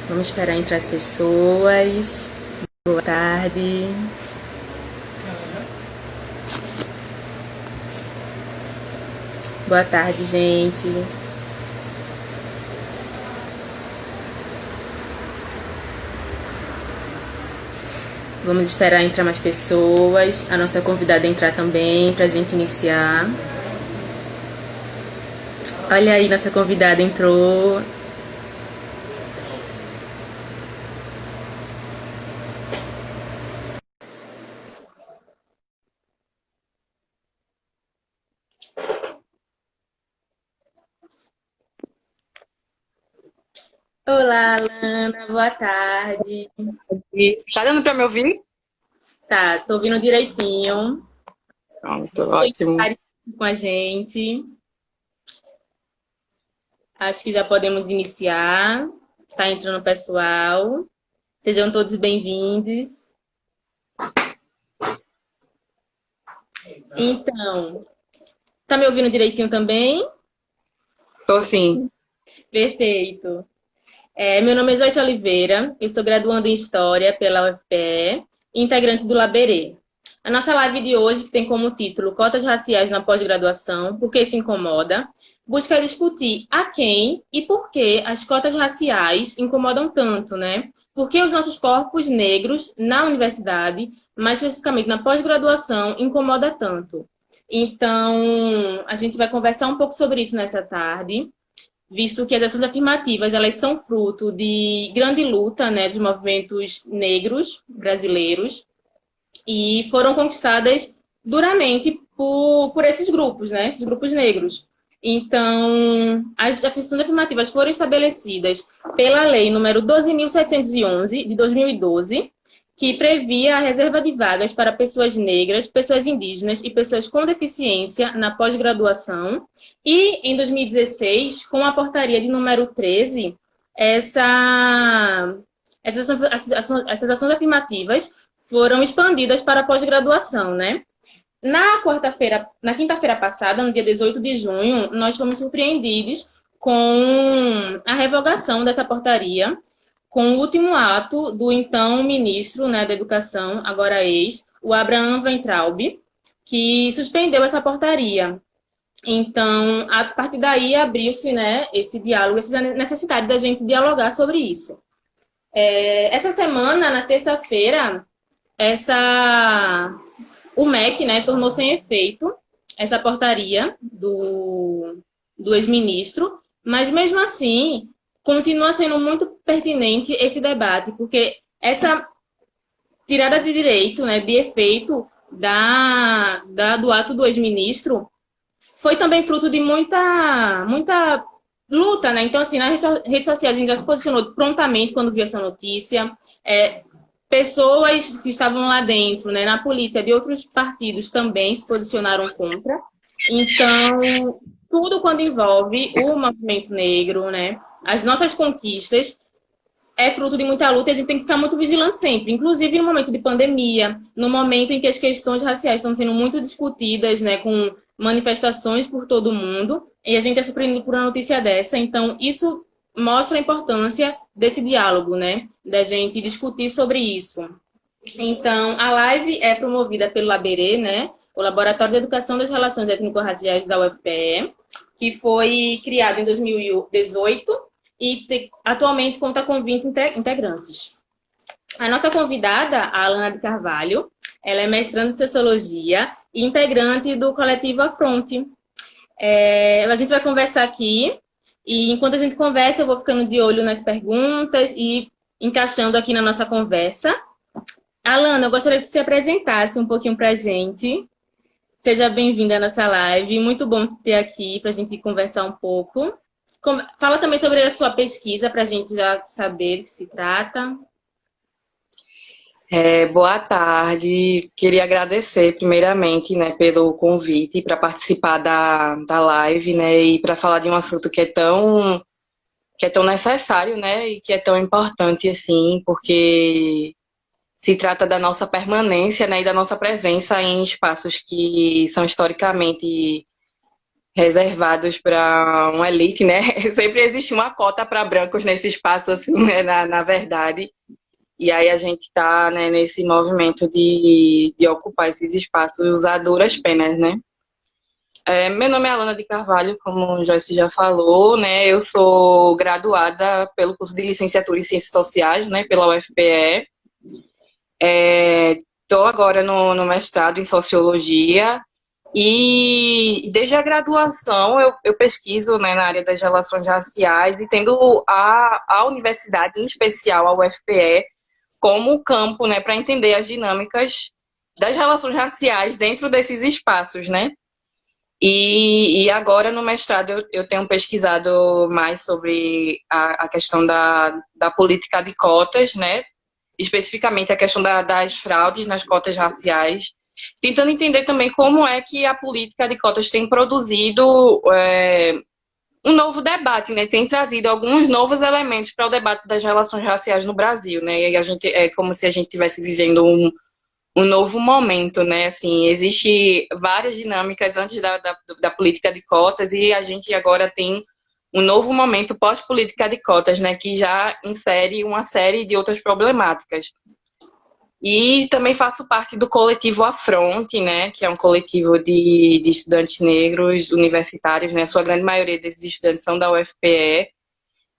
Vamos esperar entrar as pessoas. Boa tarde. Boa tarde, gente. Vamos esperar entrar mais pessoas. A nossa convidada entrar também, para a gente iniciar. Olha aí, nossa convidada entrou. Olá, Alana, boa tarde. E tá dando pra me ouvir? Tá, tô ouvindo direitinho. Pronto, ótimo. Com a gente. Acho que já podemos iniciar. Tá entrando o pessoal. Sejam todos bem-vindos. Então, tá me ouvindo direitinho também? Tô sim. Perfeito. Meu nome é Joyce Oliveira, eu sou graduanda em História pela UFPE e integrante do Laberê. A nossa live de hoje, que tem como título Cotas Raciais na Pós-Graduação, por que isso incomoda, busca discutir a quem e por que as cotas raciais incomodam tanto, né? Por que os nossos corpos negros na universidade, mais especificamente na pós-graduação, incomoda tanto. Então, a gente vai conversar um pouco sobre isso nessa tarde, visto que as ações afirmativas elas são fruto de grande luta, né, dos movimentos negros brasileiros e foram conquistadas duramente por esses grupos, né, esses grupos negros. Então, as ações afirmativas foram estabelecidas pela Lei número 12.711, de 2012, que previa a reserva de vagas para pessoas negras, pessoas indígenas e pessoas com deficiência na pós-graduação. E, em 2016, com a portaria de número 13, essas ações afirmativas foram expandidas para a pós-graduação, né? Na quinta-feira passada, no dia 18 de junho, nós fomos surpreendidos com a revogação dessa portaria, com o último ato do então ministro, né, da Educação, agora ex, o Abraham Weintraub, que suspendeu essa portaria. Então, a partir daí abriu-se, né, esse diálogo, essa necessidade da gente dialogar sobre isso. Essa semana, na terça-feira, o MEC, né, tornou sem efeito essa portaria do ex-ministro, mas mesmo assim continua sendo muito pertinente esse debate, porque essa tirada de direito, né, de efeito do ato do ex-ministro foi também fruto de muita luta, né? Então, assim, nas redes sociais a gente já se posicionou prontamente quando viu essa notícia. Pessoas que estavam lá dentro, né, na política de outros partidos também se posicionaram contra. Então, tudo quando envolve o movimento negro, né, as nossas conquistas, é fruto de muita luta e a gente tem que ficar muito vigilante sempre, inclusive no momento de pandemia, no momento em que as questões raciais estão sendo muito discutidas, né, com manifestações por todo o mundo, e a gente é surpreendido por uma notícia dessa. Então, isso mostra a importância desse diálogo, né, da gente discutir sobre isso. Então, a live é promovida pelo Laberê, né, o Laboratório de Educação das Relações Étnico-Raciais da UFPE, que foi criado em 2018 e atualmente conta com 20 integrantes. A nossa convidada, a Alana de Carvalho, ela é mestranda de Sociologia e integrante do coletivo Afronte. A gente vai conversar aqui e enquanto a gente conversa eu vou ficando de olho nas perguntas e encaixando aqui na nossa conversa. Alana, eu gostaria que você se apresentasse um pouquinho para a gente. Seja bem-vinda à nossa live. Muito bom ter aqui para a gente conversar um pouco. Fala também sobre a sua pesquisa para a gente já saber do que se trata. Boa tarde. Queria agradecer primeiramente, né, pelo convite para participar da live, né, e para falar de um assunto que é tão necessário, né, e que é tão importante assim, porque se trata da nossa permanência, né, e da nossa presença em espaços que são historicamente reservados para uma elite, né? Sempre existe uma cota para brancos nesse espaço, assim, né? Na verdade. E aí a gente está, né, nesse movimento de ocupar esses espaços a duras penas, né? Meu nome é Alana de Carvalho, como o Joyce já falou, né? Eu sou graduada pelo curso de licenciatura em Ciências Sociais, né? Pela UFPE. Estou agora no mestrado em Sociologia e desde a graduação eu pesquiso, né, na área das relações raciais e tendo a universidade, em especial a UFPE, como campo, né, para entender as dinâmicas das relações raciais dentro desses espaços, né? E agora no mestrado eu tenho pesquisado mais sobre a questão da política de cotas, né? Especificamente a questão das fraudes nas cotas raciais, tentando entender também como é que a política de cotas tem produzido um novo debate, né? Tem trazido alguns novos elementos para o debate das relações raciais no Brasil, né? E a gente, é como se a gente estivesse vivendo um novo momento, né? Assim, existe várias dinâmicas antes da política de cotas e a gente agora tem um novo momento pós-política de cotas, né? Que já insere uma série de outras problemáticas. E também faço parte do coletivo Afronte, né, que é um coletivo de estudantes negros universitários, né, a sua grande maioria desses estudantes são da UFPE,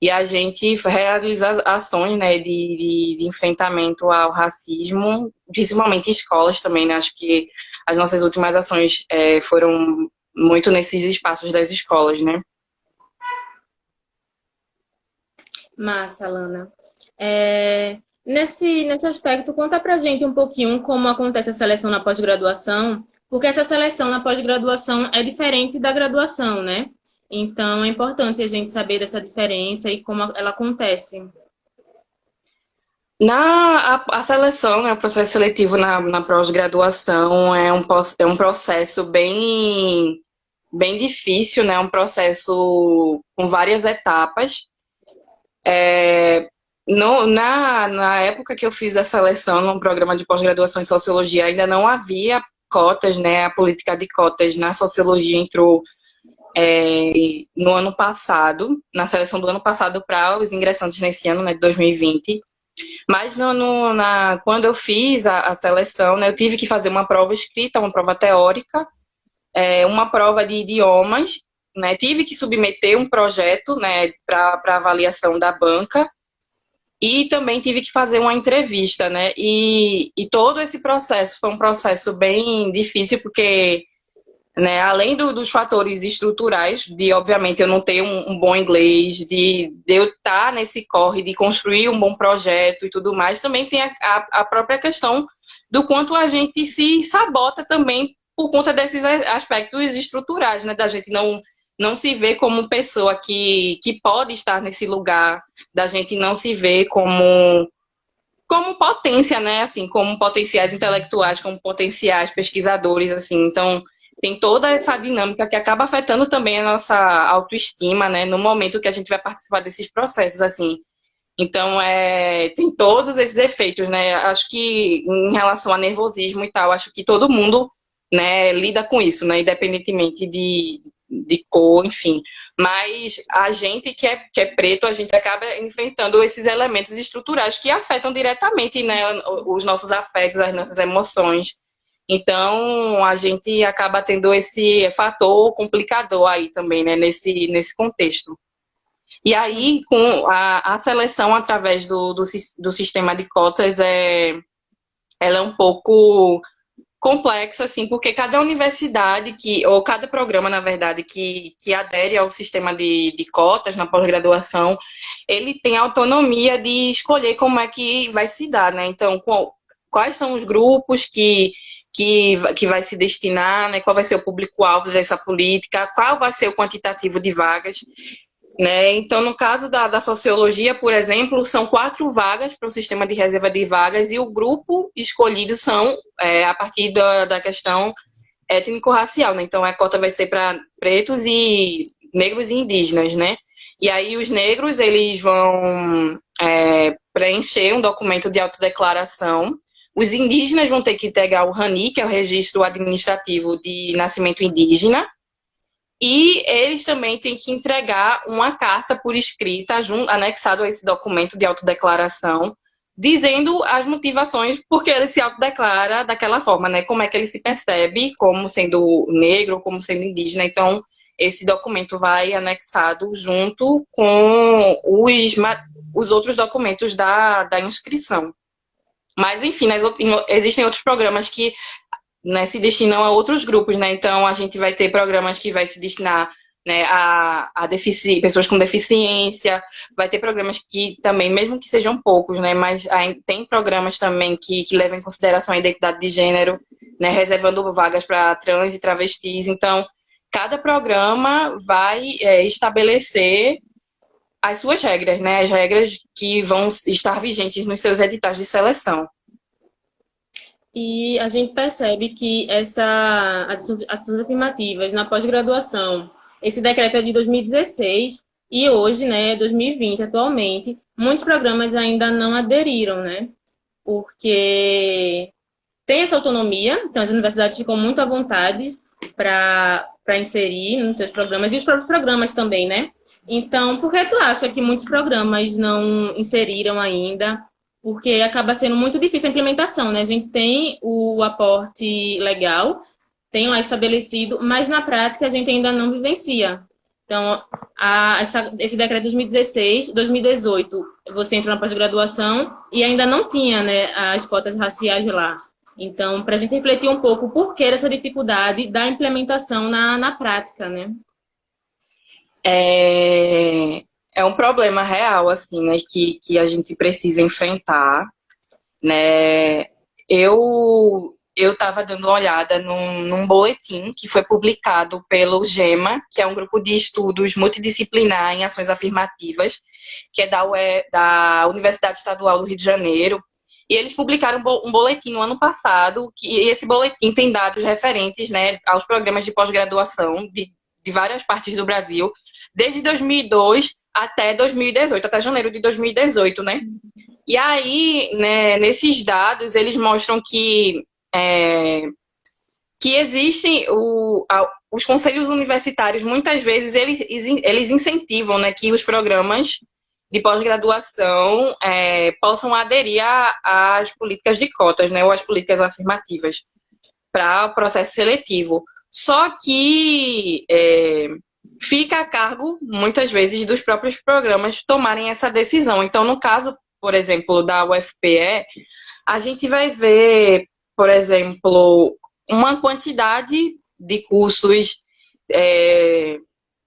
e a gente realiza ações, né, de enfrentamento ao racismo, principalmente em escolas também, né, acho que as nossas últimas ações foram muito nesses espaços das escolas, né. Massa, Lana. Nesse aspecto, conta pra gente um pouquinho como acontece a seleção na pós-graduação, porque essa seleção na pós-graduação é diferente da graduação, né? Então, é importante a gente saber dessa diferença e como ela acontece. A seleção, né, o processo seletivo na pós-graduação é um processo bem difícil, né, um processo com várias etapas. Na época que eu fiz a seleção no programa de pós-graduação em Sociologia, ainda não havia cotas, né, a política de cotas na Sociologia entrou no ano passado, na seleção do ano passado para os ingressantes nesse ano, né, de 2020. Mas quando eu fiz a seleção, né, eu tive que fazer uma prova escrita, uma prova teórica, uma prova de idiomas, né, tive que submeter um projeto, né, para avaliação da banca e também tive que fazer uma entrevista, né, e todo esse processo foi um processo bem difícil porque, né, além dos fatores estruturais, de obviamente eu não ter um bom inglês, de eu estar nesse corre, de construir um bom projeto e tudo mais, também tem a própria questão do quanto a gente se sabota também por conta desses aspectos estruturais, né, da gente não se ver como pessoa que pode estar nesse lugar, da gente não se ver como potência, né, assim, como potenciais intelectuais, como potenciais pesquisadores, assim, então tem toda essa dinâmica que acaba afetando também a nossa autoestima, né, no momento que a gente vai participar desses processos, assim. Então, tem todos esses efeitos, né, acho que em relação a nervosismo e tal, acho que todo mundo, né, lida com isso, né, independentemente de cor, enfim. Mas a gente que é preto, a gente acaba enfrentando esses elementos estruturais que afetam diretamente, né, os nossos afetos, as nossas emoções. Então, a gente acaba tendo esse fator complicador aí também, né, nesse contexto. E aí, com a seleção através do sistema de cotas, ela é um pouco complexa, assim, porque cada universidade, ou cada programa, na verdade, que adere ao sistema de cotas na pós-graduação, ele tem autonomia de escolher como é que vai se dar, né? Então, quais são os grupos que vai se destinar, né? Qual vai ser o público-alvo dessa política, qual vai ser o quantitativo de vagas, né? Então, no caso da sociologia, por exemplo, são 4 vagas para o sistema de reserva de vagas e o grupo escolhido são a partir da questão étnico-racial, né? Então, a cota vai ser para pretos e negros e indígenas, né? E aí os negros, eles vão preencher um documento de autodeclaração. Os indígenas vão ter que entregar o RANI, que é o Registro Administrativo de Nascimento Indígena. E eles também têm que entregar uma carta por escrita, anexado a esse documento de autodeclaração, dizendo as motivações porque ele se autodeclara daquela forma, né? Como é que ele se percebe como sendo negro, como sendo indígena. Então, esse documento vai anexado junto com os outros documentos da inscrição. Mas, enfim, existem outros programas que, né, se destinam a outros grupos, né? Então, a gente vai ter programas que vai se destinar, né, a pessoas com deficiência, vai ter programas que também, mesmo que sejam poucos, né, mas tem programas também que levam em consideração a identidade de gênero, né, reservando vagas para trans e travestis. Então, cada programa vai estabelecer as suas regras, né, as regras que vão estar vigentes nos seus editais de seleção. E a gente percebe que as ações afirmativas na pós-graduação, esse decreto é de 2016 e hoje, né, 2020, atualmente, muitos programas ainda não aderiram, né? Porque tem essa autonomia, então as universidades ficam muito à vontade para inserir nos seus programas, e os próprios programas também, né? Então, por que tu acha que muitos programas não inseriram ainda? Porque acaba sendo muito difícil a implementação, né? A gente tem o aporte legal, tem lá estabelecido, mas na prática a gente ainda não vivencia. Então, esse decreto de 2016, 2018, você entrou na pós-graduação e ainda não tinha, né, as cotas raciais lá. Então, para a gente refletir um pouco o porquê dessa dificuldade da implementação na prática, né? É um problema real, assim, né, que a gente precisa enfrentar, né? Eu estava dando uma olhada num boletim que foi publicado pelo GEMA, que é um grupo de estudos multidisciplinar em ações afirmativas, que é da Universidade Estadual do Rio de Janeiro. E eles publicaram um boletim no ano passado, e esse boletim tem dados referentes, né, aos programas de pós-graduação de várias partes do Brasil, desde 2002 até 2018, até janeiro de 2018, né? E aí, né, nesses dados, eles mostram que existem os conselhos universitários, muitas vezes, eles incentivam, né, que os programas de pós-graduação possam aderir às políticas de cotas, né, ou às políticas afirmativas para o processo seletivo. Só que fica a cargo, muitas vezes, dos próprios programas tomarem essa decisão. Então, no caso, por exemplo, da UFPE, a gente vai ver, por exemplo, uma quantidade de cursos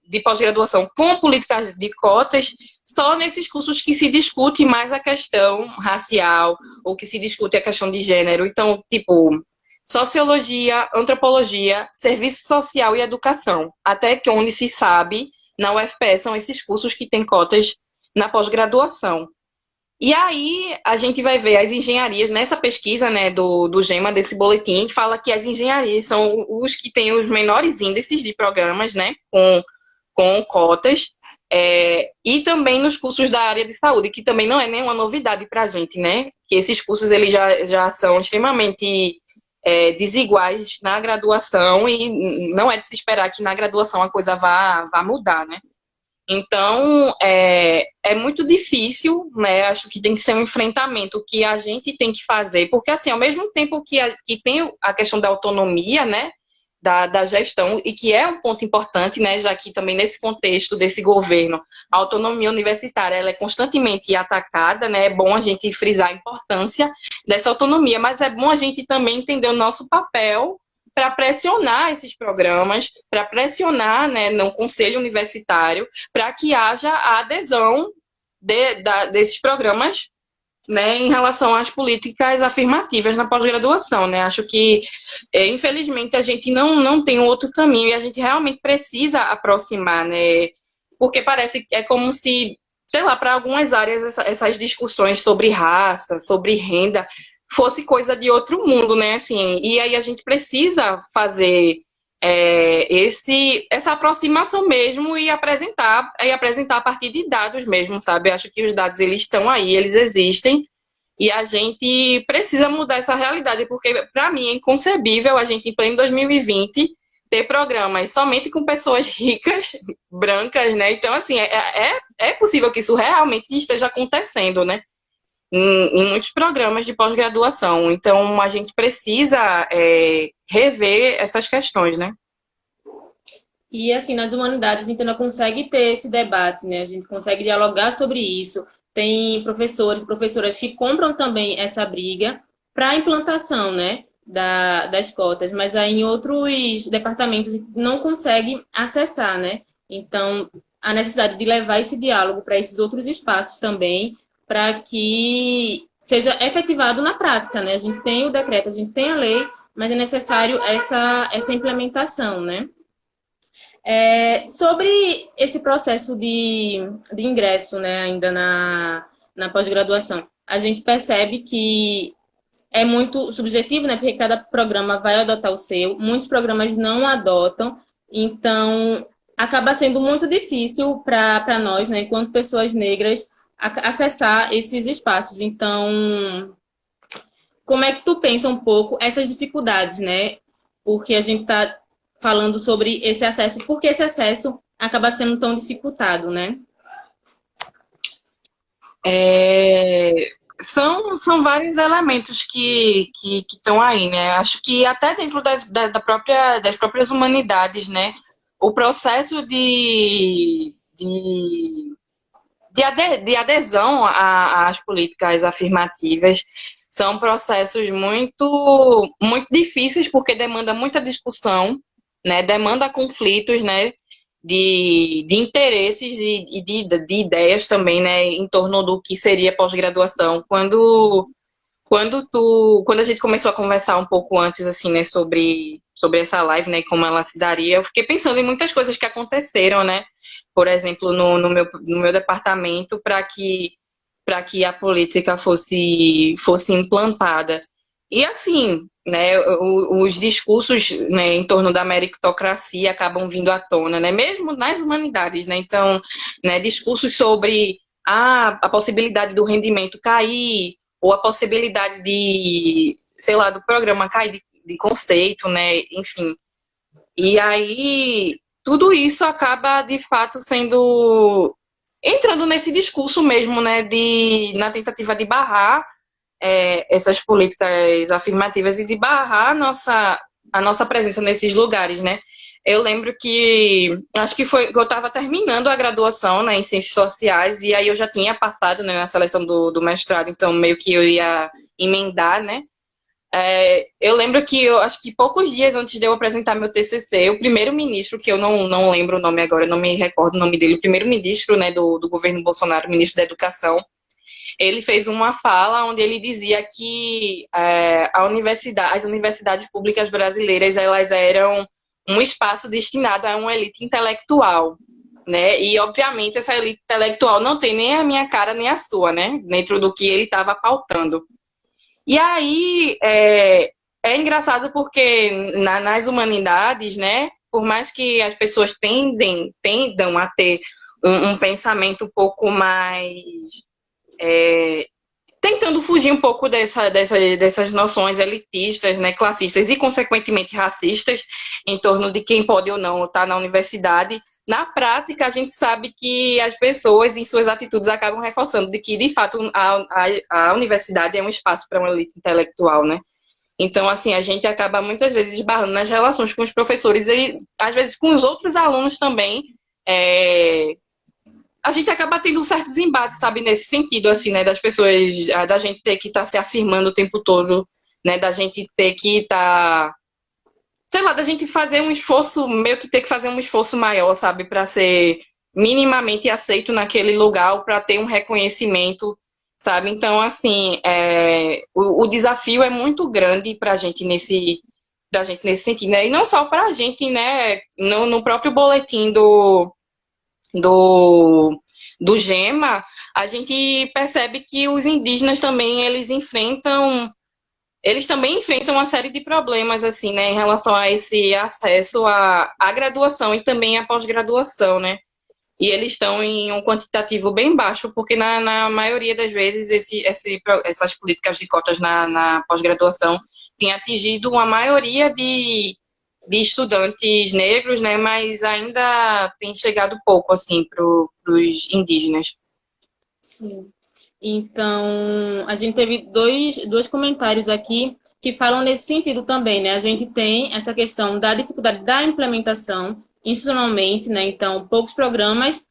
de pós-graduação com políticas de cotas, só nesses cursos que se discute mais a questão racial, ou que se discute a questão de gênero. Então, tipo, sociologia, antropologia, serviço social e educação. Até que onde se sabe, na UFPE, são esses cursos que têm cotas na pós-graduação. E aí a gente vai ver as engenharias, nessa pesquisa, né, do GEMA, desse boletim, fala que as engenharias são os que têm os menores índices de programas, né, com cotas, e também nos cursos da área de saúde, que também não é nenhuma novidade para a gente, né, que esses cursos eles já são extremamente desiguais na graduação e não é de se esperar que na graduação a coisa vá mudar, né. Então, é muito difícil, né? Acho que tem que ser um enfrentamento que a gente tem que fazer, porque, assim, ao mesmo tempo que tem a questão da autonomia, né, da gestão, e que é um ponto importante, né, já que também nesse contexto desse governo, a autonomia universitária ela é constantemente atacada, né? É bom a gente frisar a importância dessa autonomia, mas é bom a gente também entender o nosso papel para pressionar esses programas, para pressionar, né, no conselho universitário, para que haja a adesão desses programas, né, em relação às políticas afirmativas na pós-graduação, né? Acho que, infelizmente, a gente não tem um outro caminho e a gente realmente precisa aproximar, né? Porque parece que é como se, sei lá, para algumas áreas essas discussões sobre raça, sobre renda, fosse coisa de outro mundo, né? Assim, e aí a gente precisa fazer essa aproximação mesmo e apresentar a partir de dados mesmo, sabe? Eu acho que os dados eles estão aí, eles existem e a gente precisa mudar essa realidade, porque para mim é inconcebível a gente em pleno 2020 ter programas somente com pessoas ricas, brancas, né? Então, assim, é possível que isso realmente esteja acontecendo, né? Em muitos programas de pós-graduação. Então, a gente precisa rever essas questões, né? E assim, nas humanidades a gente ainda consegue ter esse debate, né? A gente consegue dialogar sobre isso. Tem professores, professoras que compram também essa briga para a implantação, né, das cotas, mas aí em outros departamentos a gente não consegue acessar, né? Então, a necessidade de levar esse diálogo para esses outros espaços também, para que seja efetivado na prática, né? A gente tem o decreto, a gente tem a lei, mas é necessário essa implementação, né? Sobre esse processo de ingresso, né, ainda na pós-graduação, a gente percebe que é muito subjetivo, né, porque cada programa vai adotar o seu, muitos programas não adotam, então acaba sendo muito difícil para nós, né, enquanto pessoas negras, acessar esses espaços. Então, como é que tu pensa um pouco essas dificuldades, né? Porque a gente está falando sobre esse acesso, porque esse acesso acaba sendo tão dificultado, né? São vários elementos que estão aí, né? Acho que até dentro das próprias humanidades, né? O processo de adesão às políticas afirmativas são processos muito difíceis, porque demanda muita discussão, né? Demanda conflitos, né? De interesses e de ideias também, né? Em torno do que seria pós-graduação. Quando a gente começou a conversar um pouco antes, assim, né? Sobre essa live, né? E como ela se daria, eu fiquei pensando em muitas coisas que aconteceram, né? Por exemplo, no meu departamento, para que a política fosse implantada. E assim, né, os discursos, né, em torno da meritocracia acabam vindo à tona, né, mesmo nas humanidades, né, então, né, discursos sobre a possibilidade do rendimento cair, ou a possibilidade sei lá, do programa cair de conceito, né, enfim. E aí, tudo isso acaba, de fato, entrando nesse discurso mesmo, né, na tentativa de barrar essas políticas afirmativas e de barrar a nossa presença nesses lugares, né? Eu lembro que, acho que foi, eu estava terminando a graduação, né, em Ciências Sociais, e aí eu já tinha passado, né, na seleção do mestrado, então meio que eu ia emendar, né? Eu lembro que, eu acho que poucos dias antes de eu apresentar meu TCC, o primeiro-ministro, que eu não lembro o nome agora, eu não me recordo o nome dele, o primeiro-ministro, né, do governo Bolsonaro, ministro da Educação, ele fez uma fala onde ele dizia que as universidades públicas brasileiras, elas eram um espaço destinado a uma elite intelectual, né? E, obviamente, essa elite intelectual não tem nem a minha cara nem a sua, né? Dentro do que ele estava pautando. E aí, é engraçado porque nas humanidades, né? Por mais que as pessoas tendam a ter um pensamento um pouco mais tentando fugir um pouco dessas noções elitistas, né, classistas e, consequentemente, racistas em torno de quem pode ou não estar na universidade. Na prática, a gente sabe que as pessoas, em suas atitudes, acabam reforçando de que, de fato, a universidade é um espaço para uma elite intelectual, né? Então, assim, a gente acaba muitas vezes esbarrando nas relações com os professores e, às vezes, com os outros alunos também, a gente acaba tendo certos embates, sabe, nesse sentido, assim, né, das pessoas, da gente ter que estar se afirmando o tempo todo, né, da gente ter que estar, sei lá, da gente fazer um esforço, meio que ter que fazer um esforço maior, sabe, para ser minimamente aceito naquele lugar, para ter um reconhecimento, sabe, então, assim, o desafio é muito grande para a gente da gente nesse sentido, né, e não só para a gente, né, no próprio boletim do GEMA, a gente percebe que os indígenas também, eles também enfrentam uma série de problemas, assim, né, em relação a esse acesso à graduação e também à pós-graduação, né, e eles estão em um quantitativo bem baixo, porque na maioria das vezes essas políticas de cotas na pós-graduação têm atingido uma maioria de estudantes negros, né? Mas ainda tem chegado pouco, assim, para os indígenas. Sim. Então, a gente teve dois comentários aqui que falam nesse sentido também, né? A gente tem essa questão da dificuldade da implementação institucionalmente, né? Então, poucos programas.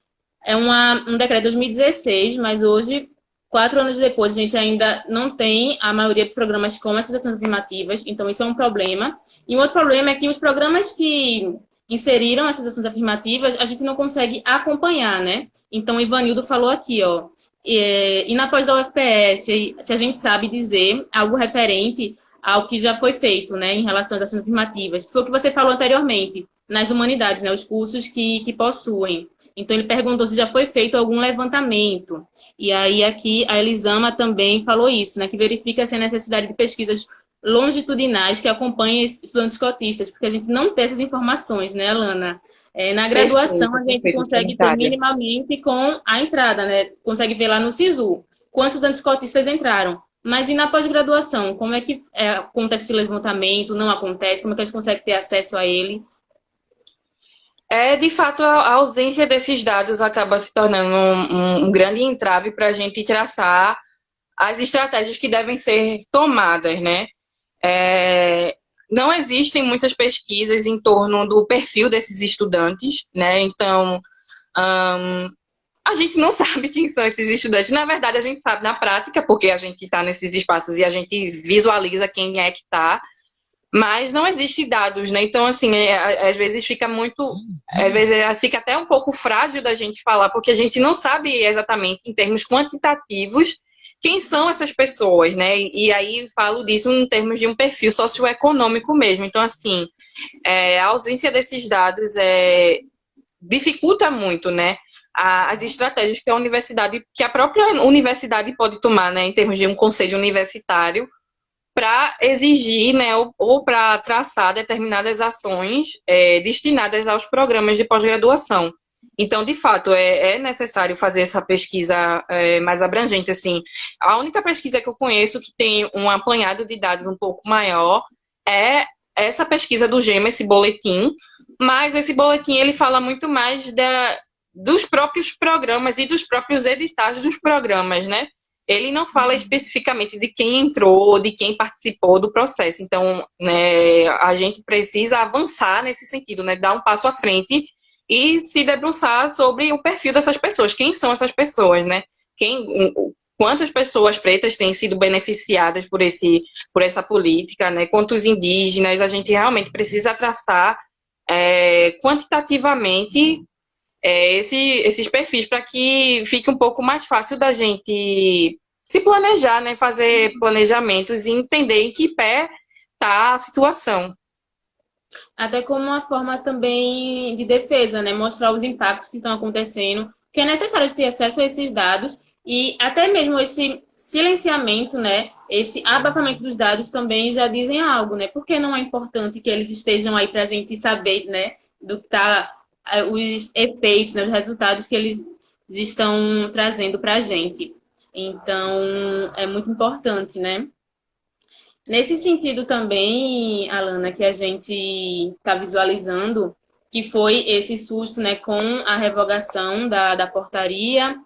É um decreto de 2016, mas hoje, 4 anos depois, a gente ainda não tem a maioria dos programas com essas ações afirmativas. Então, isso é um problema. E um outro problema é que os programas que inseriram essas ações afirmativas, a gente não consegue acompanhar, né? Então, o Ivanildo falou aqui, ó. E na pós da UFPS, se a gente sabe dizer algo referente ao que já foi feito, né, em relação às ações afirmativas, que foi o que você falou anteriormente, nas humanidades, né, os cursos que possuem. Então, ele perguntou se já foi feito algum levantamento. E aí, aqui, a Elisama também falou isso, né, que verifica se a necessidade de pesquisas longitudinais que acompanhem estudantes cotistas, porque a gente não tem essas informações, né, Alana? Na graduação, Perfeito, a gente perfeito esse consegue ter comentário. minimamente com a entrada, né? Consegue ver lá no SISU quantos estudantes cotistas entraram. Mas e na pós-graduação? Como é que acontece esse levantamento? Não acontece? Como é que a gente consegue ter acesso a ele? De fato, a ausência desses dados acaba se tornando um grande entrave para a gente traçar as estratégias que devem ser tomadas, né? É, não existem muitas pesquisas em torno do perfil desses estudantes, né? Então, a gente não sabe quem são esses estudantes. Na verdade, a gente sabe na prática, porque a gente está nesses espaços e a gente visualiza quem é que está, mas não existe dados, né? Então, assim, às vezes fica muito. Às vezes fica até um pouco frágil da gente falar, porque a gente não sabe exatamente, em termos quantitativos, quem são essas pessoas, né? E aí falo disso em termos de um perfil socioeconômico mesmo. Então, assim, a ausência desses dados dificulta muito, né? As estratégias que a universidade, que a própria universidade pode tomar, né, em termos de um conselho universitário, para exigir, né, ou para traçar determinadas ações destinadas aos programas de pós-graduação. Então, de fato, é necessário fazer essa pesquisa mais abrangente. Assim, a única pesquisa que eu conheço que tem um apanhado de dados um pouco maior é essa pesquisa do GEMA, esse boletim, mas esse boletim ele fala muito mais dos próprios programas e dos próprios editais dos programas, né? Ele não fala especificamente de quem entrou, de quem participou do processo. Então, né, a gente precisa avançar nesse sentido, né? Dar um passo à frente e se debruçar sobre o perfil dessas pessoas. Quem são essas pessoas, né? Quantas pessoas pretas têm sido beneficiadas por essa política, né? Quantos indígenas? A gente realmente precisa traçar quantitativamente esses perfis para que fique um pouco mais fácil da gente se planejar, né? Fazer planejamentos e entender em que pé está a situação. Até como uma forma também de defesa, né? Mostrar os impactos que estão acontecendo, que é necessário ter acesso a esses dados e até mesmo esse silenciamento, né? Esse abafamento dos dados também já dizem algo, né? Porque não é importante que eles estejam aí para a gente saber, né? Do que tá os efeitos, né? Os resultados que eles estão trazendo para a gente. Então, é muito importante, né? Nesse sentido também, Alana, que a gente está visualizando, que foi esse susto, né, com a revogação da portaria,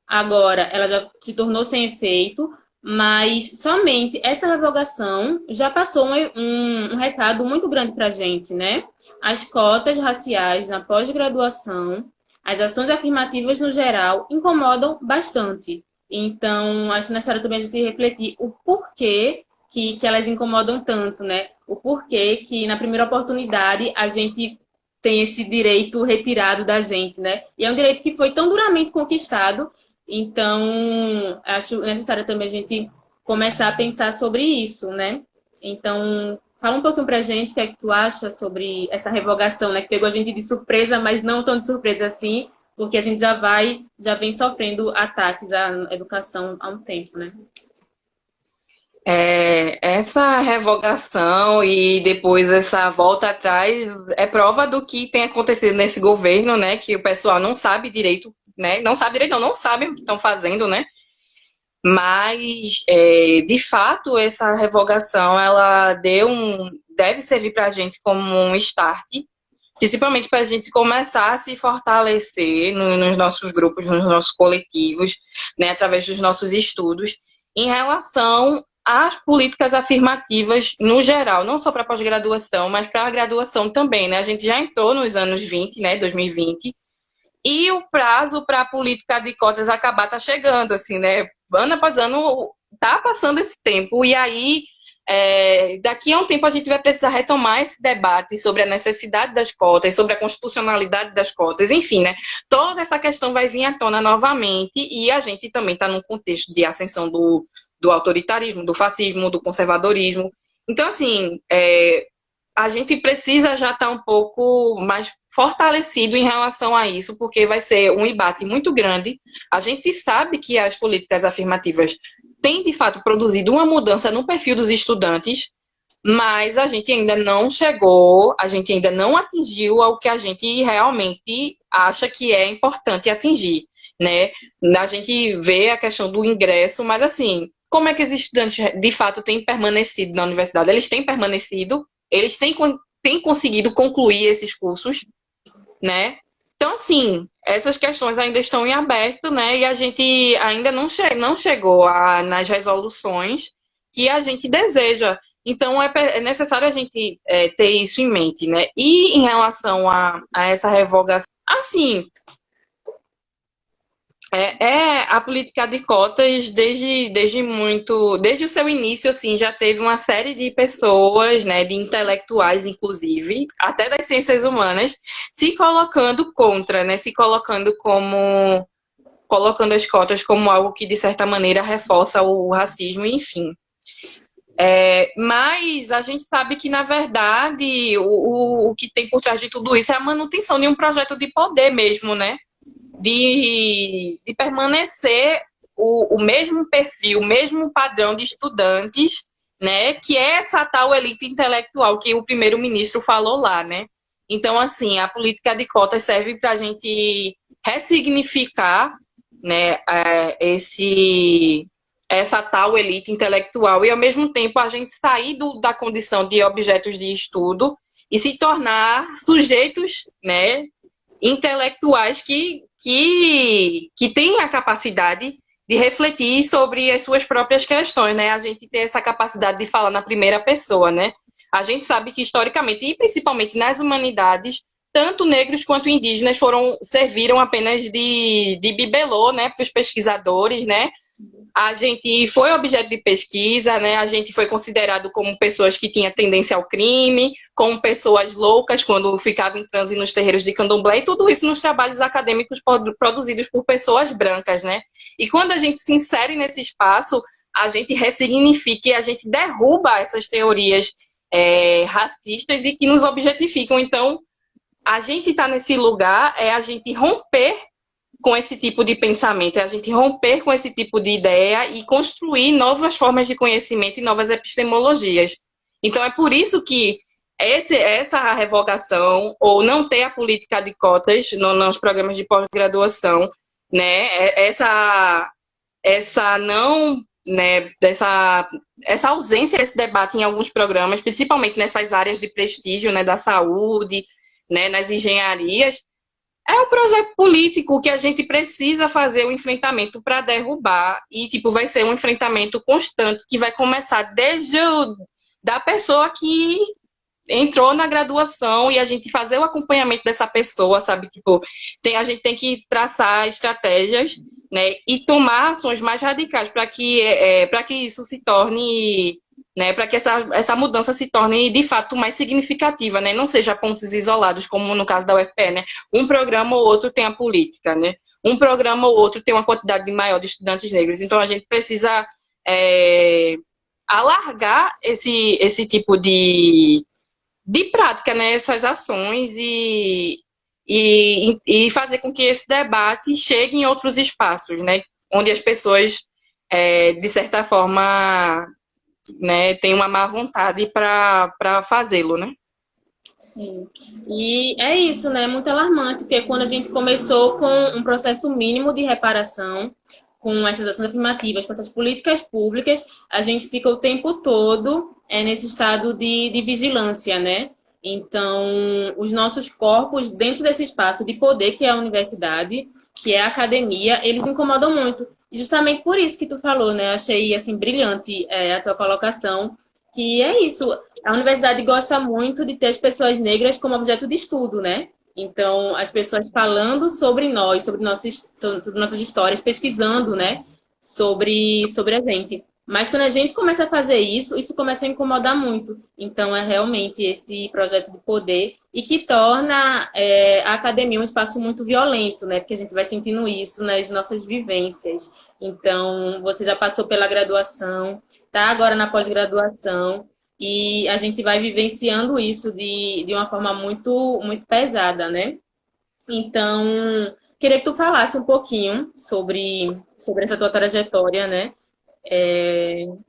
agora ela já se tornou sem efeito, mas somente essa revogação já passou um recado muito grande para a gente, né? As cotas raciais na pós-graduação, as ações afirmativas no geral, incomodam bastante. Então, acho necessário também a gente refletir o porquê que elas incomodam tanto, né? O porquê que, na primeira oportunidade, a gente tem esse direito retirado da gente, né? E é um direito que foi tão duramente conquistado, então acho necessário também a gente começar a pensar sobre isso, né? Então, fala um pouquinho pra gente o que é que tu acha sobre essa revogação, né? Que pegou a gente de surpresa, mas não tão de surpresa assim, porque a gente já vem sofrendo ataques à educação há um tempo, né? Essa revogação e depois essa volta atrás é prova do que tem acontecido nesse governo, né? Que o pessoal não sabe direito, né? Não sabe direito, não sabe o que estão fazendo, né? Mas, de fato, essa revogação ela deve servir para a gente como um start, principalmente para a gente começar a se fortalecer nos nossos grupos, nos nossos coletivos, né, através dos nossos estudos, em relação às políticas afirmativas no geral, não só para a pós-graduação, mas para a graduação também, né? A gente já entrou nos anos 20, né, 2020, e o prazo para a política de cotas acabar está chegando, assim, né? Ano após ano está passando esse tempo, e aí daqui a um tempo a gente vai precisar retomar esse debate sobre a necessidade das cotas, sobre a constitucionalidade das cotas, enfim, né? Toda essa questão vai vir à tona novamente, e a gente também está num contexto de ascensão do autoritarismo, do fascismo, do conservadorismo. Então, assim, a gente precisa já estar um pouco mais fortalecido em relação a isso, porque vai ser um embate muito grande. A gente sabe que as políticas afirmativas têm, de fato, produzido uma mudança no perfil dos estudantes, mas a gente ainda não chegou, a gente ainda não atingiu ao que a gente realmente acha que é importante atingir, né? A gente vê a questão do ingresso, mas, assim, como é que os estudantes, de fato, têm permanecido na universidade? Eles têm permanecido, eles têm conseguido concluir esses cursos, né? Então, assim, essas questões ainda estão em aberto, né? E a gente ainda não chegou nas resoluções que a gente deseja. Então, é necessário a gente ter isso em mente, né? E em relação a essa revogação, assim, a política de cotas, desde o seu início, assim, já teve uma série de pessoas, né, de intelectuais, inclusive, até das ciências humanas, se colocando contra, né, colocando as cotas como algo que, de certa maneira, reforça o racismo, enfim. Mas a gente sabe que, na verdade, o que tem por trás de tudo isso é a manutenção de um projeto de poder mesmo, né? De permanecer o mesmo perfil, o mesmo padrão de estudantes, né, que é essa tal elite intelectual que o primeiro-ministro falou lá, né? Então, assim, a política de cotas serve para a gente ressignificar, né, essa tal elite intelectual e, ao mesmo tempo, a gente sair da condição de objetos de estudo e se tornar sujeitos, né, intelectuais que têm a capacidade de refletir sobre as suas próprias questões, né? A gente ter essa capacidade de falar na primeira pessoa, né? A gente sabe que, historicamente, e principalmente nas humanidades, tanto negros quanto indígenas serviram apenas de bibelô, né, para os pesquisadores, né? A gente foi objeto de pesquisa, né? A gente foi considerado como pessoas que tinham tendência ao crime, como pessoas loucas quando ficavam em transe nos terreiros de candomblé, e tudo isso nos trabalhos acadêmicos produzidos por pessoas brancas, né? E quando a gente se insere nesse espaço, a gente ressignifica e a gente derruba essas teorias racistas e que nos objetificam. Então, a gente está nesse lugar, a gente romper com esse tipo de pensamento, é a gente romper com esse tipo de ideia e construir novas formas de conhecimento e novas epistemologias. Então, é por isso que essa revogação, ou não ter a política de cotas nos programas de pós-graduação, né, essa ausência desse debate em alguns programas, principalmente nessas áreas de prestígio, né, da saúde, né, nas engenharias, é um projeto político que a gente precisa fazer o enfrentamento para derrubar e, vai ser um enfrentamento constante que vai começar desde da pessoa que entrou na graduação e a gente fazer o acompanhamento dessa pessoa, sabe? A gente tem que traçar estratégias, né, e tomar ações mais radicais para que isso se torne, né, para que essa mudança se torne de fato mais significativa, né, não seja pontos isolados, como no caso da UFPE, né, um programa ou outro tem a política, né, um programa ou outro tem uma quantidade maior de estudantes negros, então a gente precisa alargar esse tipo de prática, né, essas ações e fazer com que esse debate chegue em outros espaços, né, onde as pessoas, de certa forma, né, tem uma má vontade para fazê-lo, né? Sim. E é isso, né? Muito alarmante, porque quando a gente começou com um processo mínimo de reparação, com essas ações afirmativas, com essas políticas públicas, a gente fica o tempo todo nesse estado de vigilância, né? Então, os nossos corpos, dentro desse espaço de poder que é a universidade, que é a academia, eles incomodam muito. E justamente por isso que tu falou, né? Eu achei, assim, brilhante a tua colocação, que é isso. A universidade gosta muito de ter as pessoas negras como objeto de estudo, né? Então, as pessoas falando sobre nós, sobre nossas histórias, pesquisando, né? Sobre a gente. Mas quando a gente começa a fazer isso, isso começa a incomodar muito. Então, é realmente esse projeto de poder e que torna a academia um espaço muito violento, né? Porque a gente vai sentindo isso nas nossas vivências. Então, você já passou pela graduação, está agora na pós-graduação, e a gente vai vivenciando isso de uma forma muito, muito pesada, né? Então, queria que tu falasse um pouquinho sobre essa tua trajetória, né?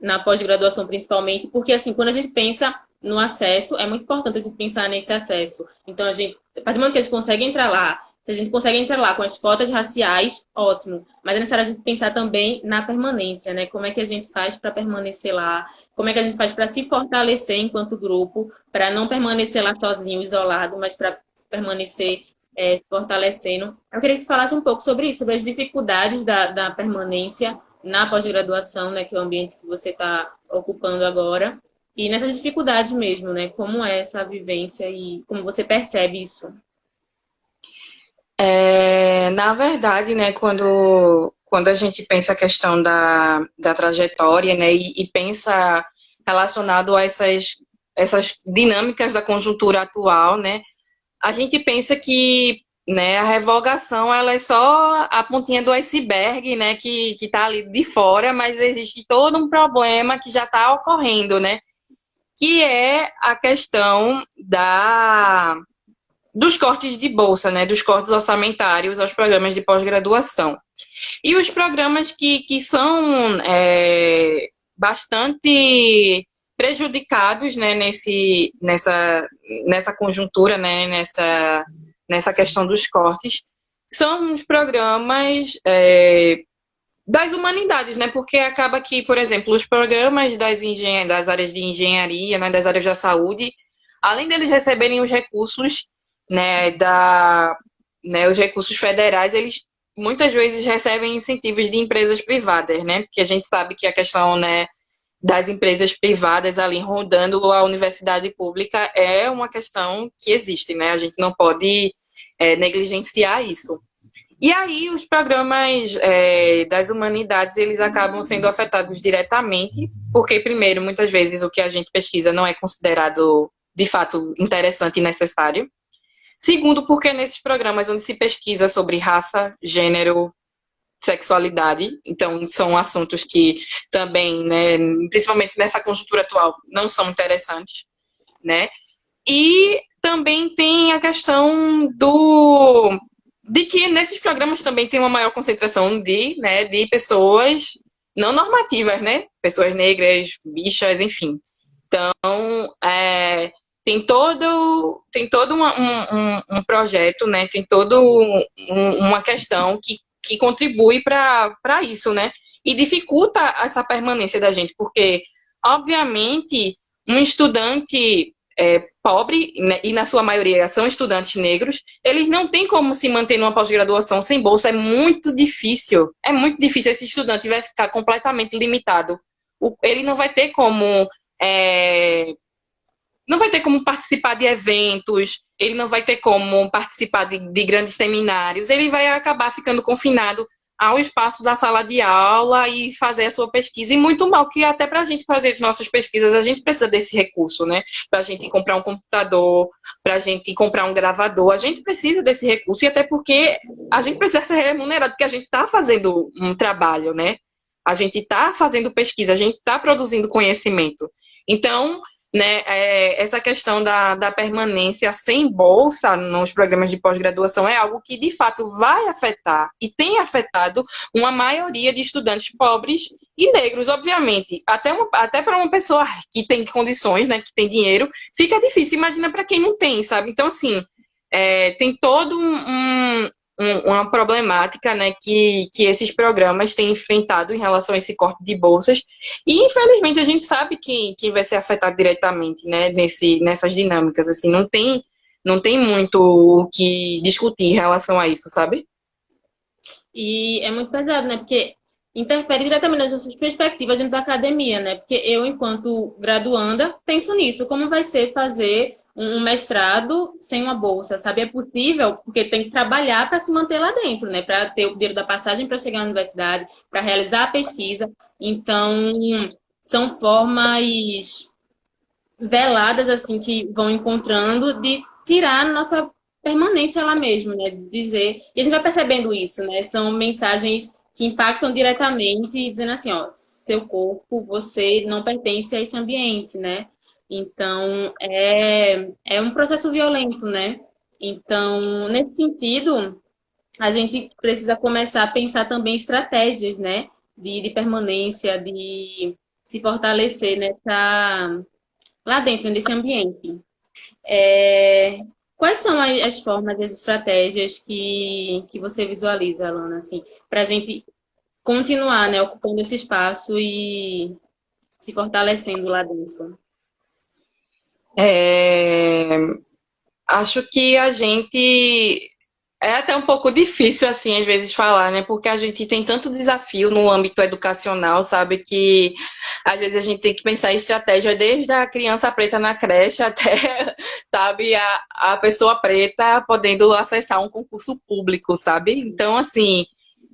Na pós-graduação principalmente, porque assim, quando a gente pensa no acesso, é muito importante a gente pensar nesse acesso. Então, a partir do momento que a gente consegue entrar lá, se a gente consegue entrar lá com as cotas raciais, ótimo. Mas é necessário a gente pensar também na permanência, né? Como é que a gente faz para permanecer lá? Como é que a gente faz para se fortalecer enquanto grupo, para não permanecer lá sozinho, isolado, mas para permanecer se fortalecendo. Eu queria que tu falasse um pouco sobre isso, sobre as dificuldades da permanência na pós-graduação, né, que é o ambiente que você está ocupando agora, e nessas dificuldades mesmo, né, como é essa vivência e como você percebe isso. Na verdade, né, quando a gente pensa a questão da trajetória, né, e pensa relacionado a essas dinâmicas da conjuntura atual, né, a gente pensa que, né, a revogação ela é só a pontinha do iceberg, né, que está ali de fora, mas existe todo um problema que já está ocorrendo, né, que é a questão dos cortes de bolsa, né, dos cortes orçamentários aos programas de pós-graduação. E os programas que são bastante prejudicados, né, nessa conjuntura, né, nessa questão dos cortes, são os programas das humanidades, né, porque acaba que, por exemplo, os programas das áreas de engenharia, né, das áreas da saúde, além deles receberem os recursos, né, os recursos federais, eles muitas vezes recebem incentivos de empresas privadas, né, porque a gente sabe que a questão, né, das empresas privadas ali rodando a universidade pública é uma questão que existe, né, a gente não pode negligenciar isso. E aí os programas das humanidades, eles acabam sendo afetados diretamente, porque primeiro, muitas vezes o que a gente pesquisa não é considerado de fato interessante e necessário. Segundo, porque nesses programas onde se pesquisa sobre raça, gênero, sexualidade, então são assuntos que também, né, principalmente nessa conjuntura atual, não são interessantes, né? E também tem a questão de que nesses programas também tem uma maior concentração de pessoas não normativas, né? Pessoas negras, bichas, enfim. Então, tem todo um projeto, né? Tem toda uma questão que contribui para isso, né? E dificulta essa permanência da gente, porque, obviamente, um estudante pobre, né, e na sua maioria são estudantes negros, eles não têm como se manter numa pós-graduação sem bolsa, é muito difícil. Esse estudante vai ficar completamente limitado. Ele não vai ter como participar de eventos, ele não vai ter como participar de grandes seminários, ele vai acabar ficando confinado ao espaço da sala de aula e fazer a sua pesquisa. E muito mal, que até para a gente fazer as nossas pesquisas, a gente precisa desse recurso, né? Para a gente comprar um computador, para a gente comprar um gravador, a gente precisa desse recurso, e até porque a gente precisa ser remunerado, porque a gente está fazendo um trabalho, né? A gente está fazendo pesquisa, a gente está produzindo conhecimento. Então, né, essa questão da permanência sem bolsa nos programas de pós-graduação é algo que, de fato, vai afetar e tem afetado uma maioria de estudantes pobres e negros, obviamente. Até para uma pessoa que tem condições, né, que tem dinheiro, fica difícil. Imagina para quem não tem, sabe? Então, assim, tem todo uma problemática, né, que esses programas têm enfrentado em relação a esse corte de bolsas. E, infelizmente, a gente sabe quem vai ser afetado diretamente, né, nessas dinâmicas. Assim, não tem muito o que discutir em relação a isso, sabe? E é muito pesado, né? Porque interfere diretamente nas nossas perspectivas dentro da academia, né? Porque eu, enquanto graduanda, penso nisso. Como vai ser fazer um mestrado sem uma bolsa, sabe? É possível, porque tem que trabalhar para se manter lá dentro, né? Para ter o dinheiro da passagem para chegar na universidade, para realizar a pesquisa. Então, são formas veladas, assim, que vão encontrando de tirar a nossa permanência lá mesmo, né? De dizer. E a gente vai percebendo isso, né? São mensagens que impactam diretamente, dizendo assim, ó, seu corpo, você não pertence a esse ambiente, né? Então, é um processo violento, né? Então, nesse sentido, a gente precisa começar a pensar também estratégias, né? De permanência, de se fortalecer nessa lá dentro desse ambiente. Quais são as formas e as estratégias que você visualiza, Alana, assim, para a gente continuar, né, ocupando esse espaço e se fortalecendo lá dentro? É, acho que a gente é até um pouco difícil, assim, às vezes falar, né? Porque a gente tem tanto desafio no âmbito educacional, sabe? Que às vezes a gente tem que pensar em estratégia desde a criança preta na creche até, sabe, a pessoa preta podendo acessar um concurso público, sabe? Então, assim,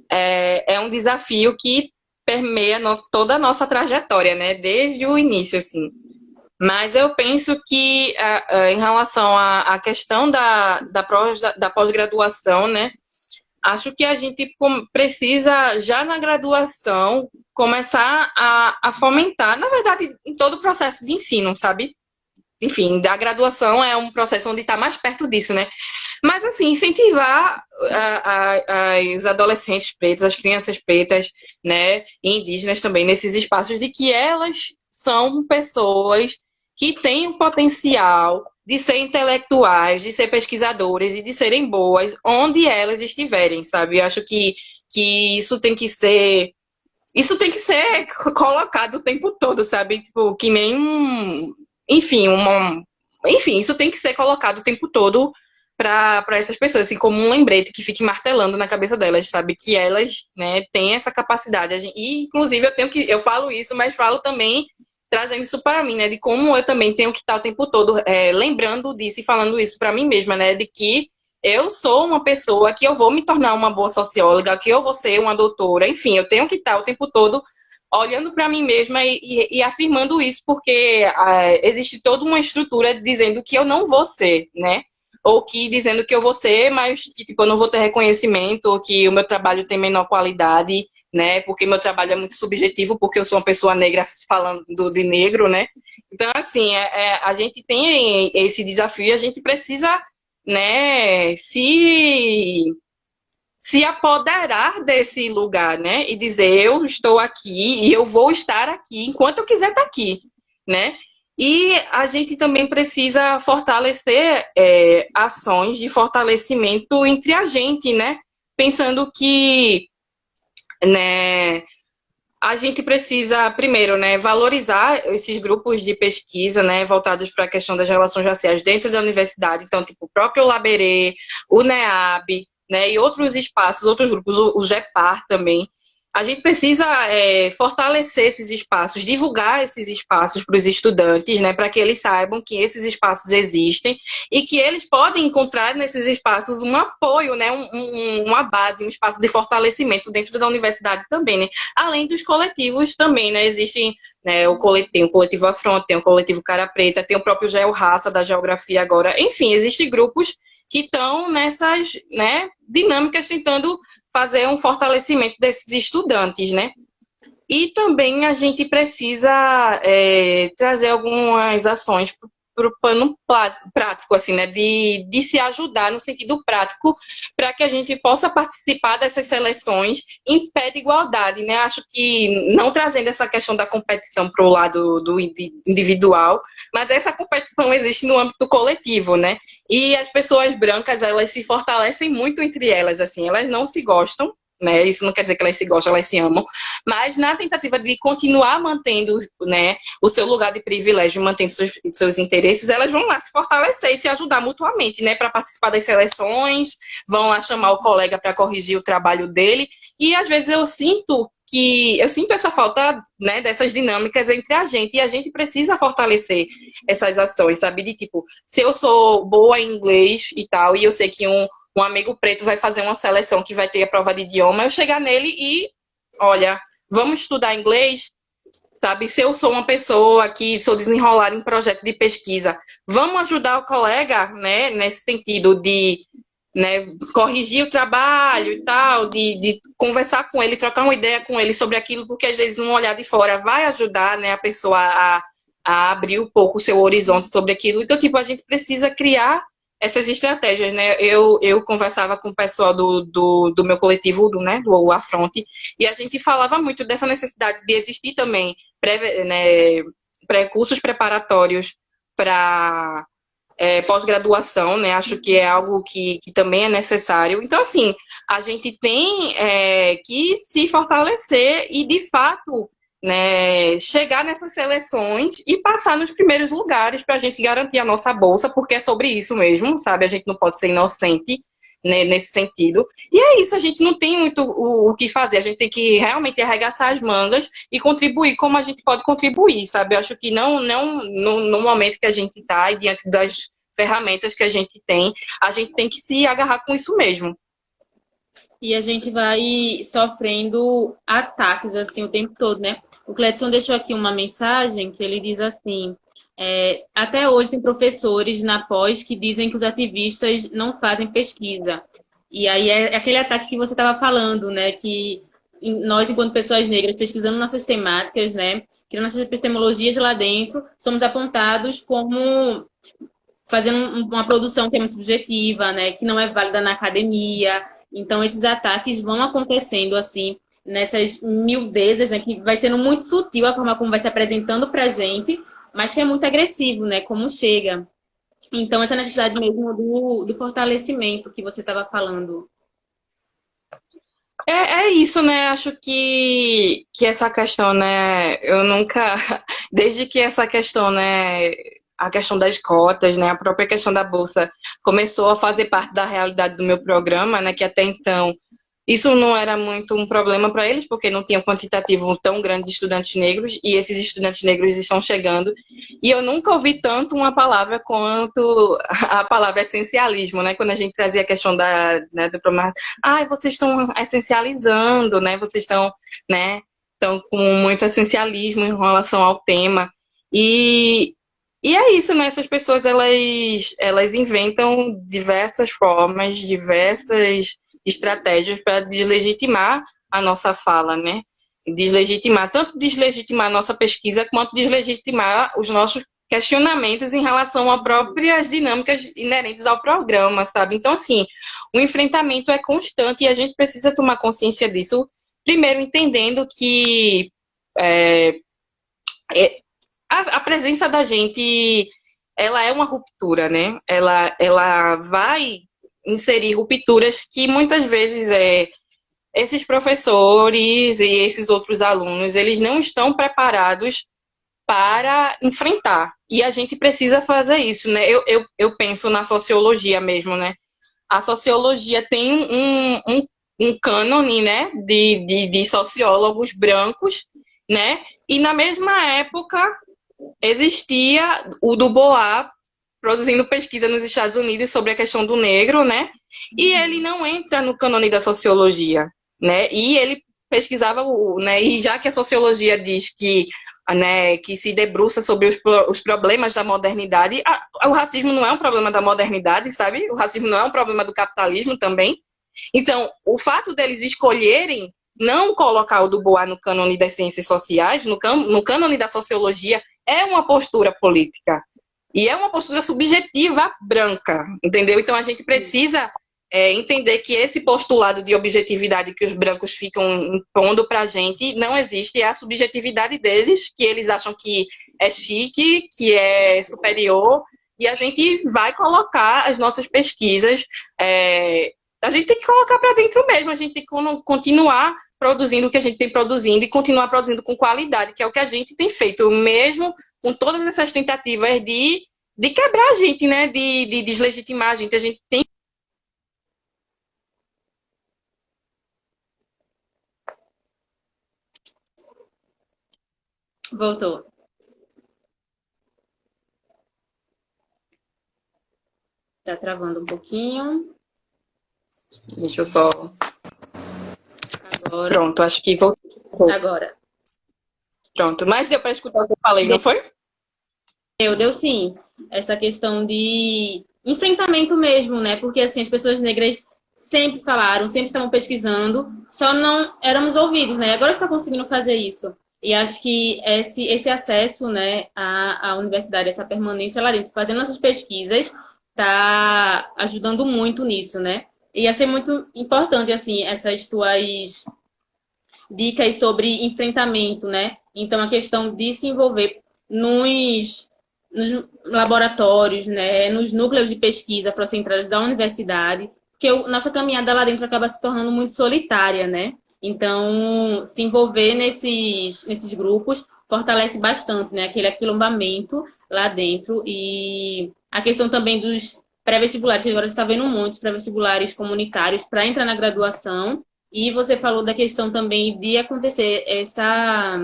é um desafio que permeia toda a nossa trajetória, né? Desde o início, assim. Mas eu penso que em relação à questão da pós-graduação, né? Acho que a gente precisa, já na graduação, começar a fomentar, na verdade, em todo o processo de ensino, sabe? Enfim, da graduação é um processo onde está mais perto disso, né? Mas, assim, incentivar os adolescentes pretos, as crianças pretas, né, e indígenas também, nesses espaços, de que elas são pessoas que têm um potencial de ser intelectuais, de ser pesquisadoras e de serem boas onde elas estiverem, sabe? Eu acho que isso tem que ser colocado o tempo todo, sabe? Tipo, que nem enfim, enfim, isso tem que ser colocado o tempo todo para essas pessoas, assim, como um lembrete que fique martelando na cabeça delas, sabe? Que elas, né, têm essa capacidade. E, inclusive, eu falo isso, mas falo também trazendo isso para mim, né? De como eu também tenho que estar o tempo todo lembrando disso e falando isso para mim mesma, né? De que eu sou uma pessoa que eu vou me tornar uma boa socióloga, que eu vou ser uma doutora, enfim, eu tenho que estar o tempo todo olhando para mim mesma e afirmando isso, porque existe toda uma estrutura dizendo que eu não vou ser, né? Ou que dizendo que eu vou ser, mas que tipo, eu não vou ter reconhecimento, ou que o meu trabalho tem menor qualidade, né? Porque meu trabalho é muito subjetivo, porque eu sou uma pessoa negra falando de negro, né? Então, assim, a gente tem esse desafio e a gente precisa, né, se apoderar desse lugar, né? E dizer, eu estou aqui e eu vou estar aqui enquanto eu quiser estar aqui, né? E a gente também precisa fortalecer ações de fortalecimento entre a gente, né? Pensando que, né, a gente precisa, primeiro, né, valorizar esses grupos de pesquisa, né, voltados para a questão das relações raciais dentro da universidade. Então, tipo, o próprio Laberê, o NEAB, né, e outros espaços, outros grupos, o GEPAR também. A gente precisa fortalecer esses espaços, divulgar esses espaços para os estudantes, né, para que eles saibam que esses espaços existem e que eles podem encontrar nesses espaços um apoio, né, uma base, um espaço de fortalecimento dentro da universidade também, né, além dos coletivos também, né, existem, né, tem o coletivo Afronta, tem o coletivo Cara Preta, tem o próprio Geo Raça da Geografia agora, enfim, existem grupos que estão nessas, né, dinâmicas tentando fazer um fortalecimento desses estudantes, né? E também a gente precisa trazer algumas ações pro plano prático, assim, né? De se ajudar no sentido prático para que a gente possa participar dessas seleções em pé de igualdade, né? Acho que não trazendo essa questão da competição para o lado do individual, mas essa competição existe no âmbito coletivo, né? E as pessoas brancas, elas se fortalecem muito entre elas, assim, elas não se gostam, né? Isso não quer dizer que elas se gostam, elas se amam, mas na tentativa de continuar mantendo, né, o seu lugar de privilégio, mantendo seus interesses, elas vão lá se fortalecer e se ajudar mutuamente, né, para participar das seleções, vão lá chamar o colega para corrigir o trabalho dele, e às vezes eu sinto essa falta, né, dessas dinâmicas entre a gente, e a gente precisa fortalecer essas ações, sabe? De tipo, se eu sou boa em inglês e tal, e eu sei que um amigo preto vai fazer uma seleção que vai ter a prova de idioma, eu chegar nele e, olha, vamos estudar inglês, sabe? Se eu sou uma pessoa que sou desenrolada em projeto de pesquisa, vamos ajudar o colega, né, nesse sentido de, né, corrigir o trabalho e tal, de conversar com ele, trocar uma ideia com ele sobre aquilo, porque às vezes um olhar de fora vai ajudar, né, a pessoa a abrir um pouco o seu horizonte sobre aquilo. Então, tipo, a gente precisa criar essas estratégias, né? Eu conversava com o pessoal do meu coletivo, do Afronte, e a gente falava muito dessa necessidade de existir também cursos preparatórios para pós-graduação, né? Acho que é algo que também é necessário. Então, assim, a gente tem que se fortalecer e, de fato, né, chegar nessas seleções e passar nos primeiros lugares para a gente garantir a nossa bolsa, porque é sobre isso mesmo, sabe? A gente não pode ser inocente, né, nesse sentido. E é isso, a gente não tem muito o que fazer, a gente tem que realmente arregaçar as mangas e contribuir como a gente pode contribuir, sabe? Eu acho que não no momento que a gente está e diante das ferramentas que a gente tem que se agarrar com isso mesmo. E a gente vai sofrendo ataques assim o tempo todo, né? O Cledson deixou aqui uma mensagem que ele diz assim: até hoje tem professores na pós que dizem que os ativistas não fazem pesquisa. E aí é aquele ataque que você estava falando, né? Que nós, enquanto pessoas negras, pesquisando nossas temáticas, né? Criando nossas epistemologias lá dentro, somos apontados como fazendo uma produção que é muito subjetiva, né? Que não é válida na academia. Então, esses ataques vão acontecendo, assim, nessas miudezas, né? Que vai sendo muito sutil a forma como vai se apresentando pra gente, mas que é muito agressivo, né? Como chega. Então, essa necessidade mesmo do fortalecimento que você estava falando. É isso, né? Acho que essa questão, né? Eu nunca. Desde que essa questão, né? A questão das cotas, né? A própria questão da bolsa começou a fazer parte da realidade do meu programa, né? Que até então isso não era muito um problema para eles, porque não tinha um quantitativo tão grande de estudantes negros, e esses estudantes negros estão chegando. E eu nunca ouvi tanto uma palavra quanto a palavra essencialismo, né? Quando a gente trazia a questão do problema, vocês estão essencializando, né? Vocês estão, né? Estão com muito essencialismo em relação ao tema. E é isso, né? Essas pessoas, elas inventam diversas formas, diversas estratégias para deslegitimar a nossa fala, né? Tanto deslegitimar a nossa pesquisa, quanto deslegitimar os nossos questionamentos em relação a próprias dinâmicas inerentes ao programa, sabe? Então, assim, o enfrentamento é constante e a gente precisa tomar consciência disso, primeiro entendendo que a presença da gente, ela é uma ruptura, né? Ela vai inserir rupturas que muitas vezes esses professores e esses outros alunos, eles não estão preparados para enfrentar. E a gente precisa fazer isso, né? Eu penso na sociologia mesmo, né? A sociologia tem um cânone, né? De sociólogos brancos, né? E na mesma época existia o Dubois produzindo pesquisa nos Estados Unidos sobre a questão do negro, né? E ele não entra no cânone da sociologia, né? E ele pesquisava, né? E já que a sociologia diz que, né, que se debruça sobre os problemas da modernidade, o racismo não é um problema da modernidade, sabe? O racismo não é um problema do capitalismo também. Então, o fato deles escolherem não colocar o Dubois no cânone das ciências sociais, no cânone da sociologia, é uma postura política, E é uma postura subjetiva branca, entendeu? Então a gente precisa entender que esse postulado de objetividade que os brancos ficam impondo para a gente não existe, é a subjetividade deles, que eles acham que é chique, que é superior, e a gente vai colocar as nossas pesquisas, a gente tem que colocar para dentro mesmo, a gente tem que continuar produzindo o que a gente tem produzindo e continuar produzindo com qualidade, que é o que a gente tem feito, mesmo com todas essas tentativas de quebrar a gente, né? De deslegitimar a gente tem. Voltou. Tá travando um pouquinho. Deixa eu só. Agora. Pronto, acho que voltou. Agora. Pronto, mas deu para escutar o que eu falei, não foi? Deu sim. Essa questão de enfrentamento mesmo, né? Porque assim, as pessoas negras sempre falaram, sempre estavam pesquisando, só não éramos ouvidos, né? Agora está conseguindo fazer isso. E acho que esse acesso, né, à universidade, essa permanência lá dentro, fazendo essas pesquisas, está ajudando muito nisso, né? E achei muito importante, assim, essas tuas dicas sobre enfrentamento, né? Então, a questão de se envolver nos laboratórios, né? Nos núcleos de pesquisa afrocentrados da universidade, porque nossa caminhada lá dentro acaba se tornando muito solitária, né? Então, se envolver nesses grupos fortalece bastante, né? Aquele aquilombamento lá dentro e a questão também dos pré-vestibulares, que agora está vendo muitos pré-vestibulares comunitários para entrar na graduação. E você falou da questão também de acontecer essa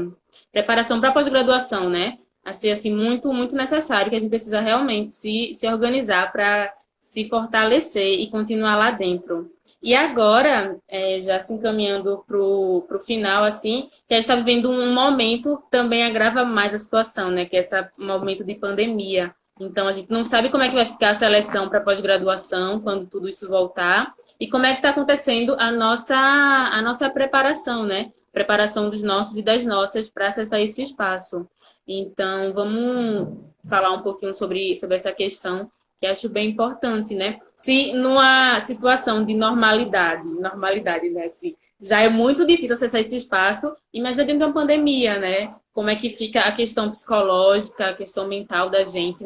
preparação para pós-graduação, né? A ser assim, muito, muito necessário, que a gente precisa realmente se organizar para se fortalecer e continuar lá dentro. E agora, já se encaminhando para o final, assim, que a gente está vivendo um momento que também agrava mais a situação, né? Que é esse momento de pandemia. Então, a gente não sabe como é que vai ficar a seleção para pós-graduação, quando tudo isso voltar. E como é que está acontecendo a nossa preparação, né? Preparação dos nossos e das nossas para acessar esse espaço. Então, vamos falar um pouquinho sobre essa questão, que acho bem importante, né? Se numa situação de normalidade, né? Assim, já é muito difícil acessar esse espaço, imagina dentro de uma pandemia, né? Como é que fica a questão psicológica, a questão mental da gente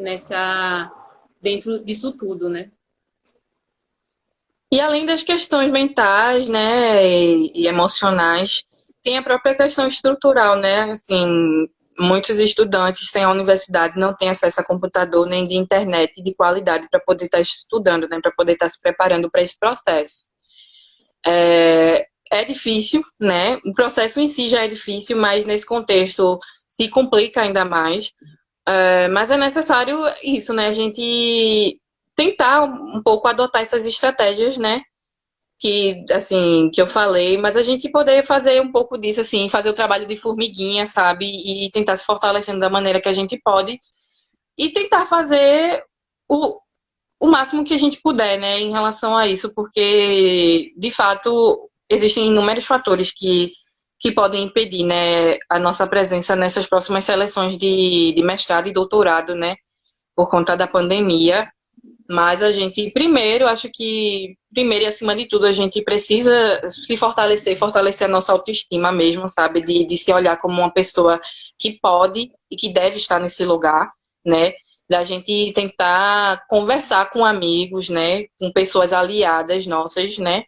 dentro disso tudo, né? E além das questões mentais, né, e emocionais, tem a própria questão estrutural, né? Assim, muitos estudantes sem a universidade não têm acesso a computador nem de internet de qualidade para poder estar estudando, né, para poder estar se preparando para esse processo. É difícil, né? O processo em si já é difícil, mas nesse contexto se complica ainda mais. Mas é necessário isso, né? A gente tentar um pouco adotar essas estratégias, né? Que, assim, que eu falei, mas a gente poder fazer um pouco disso, assim, fazer o trabalho de formiguinha, sabe? E tentar se fortalecendo da maneira que a gente pode e tentar fazer o máximo que a gente puder, né, em relação a isso, porque, de fato, existem inúmeros fatores que podem impedir, né, a nossa presença nessas próximas seleções de mestrado e doutorado, né, por conta da pandemia. Mas a gente, primeiro, acho que, primeiro e acima de tudo, a gente precisa se fortalecer a nossa autoestima mesmo, sabe? De se olhar como uma pessoa que pode e que deve estar nesse lugar, né? Da gente tentar conversar com amigos, né? Com pessoas aliadas nossas, né?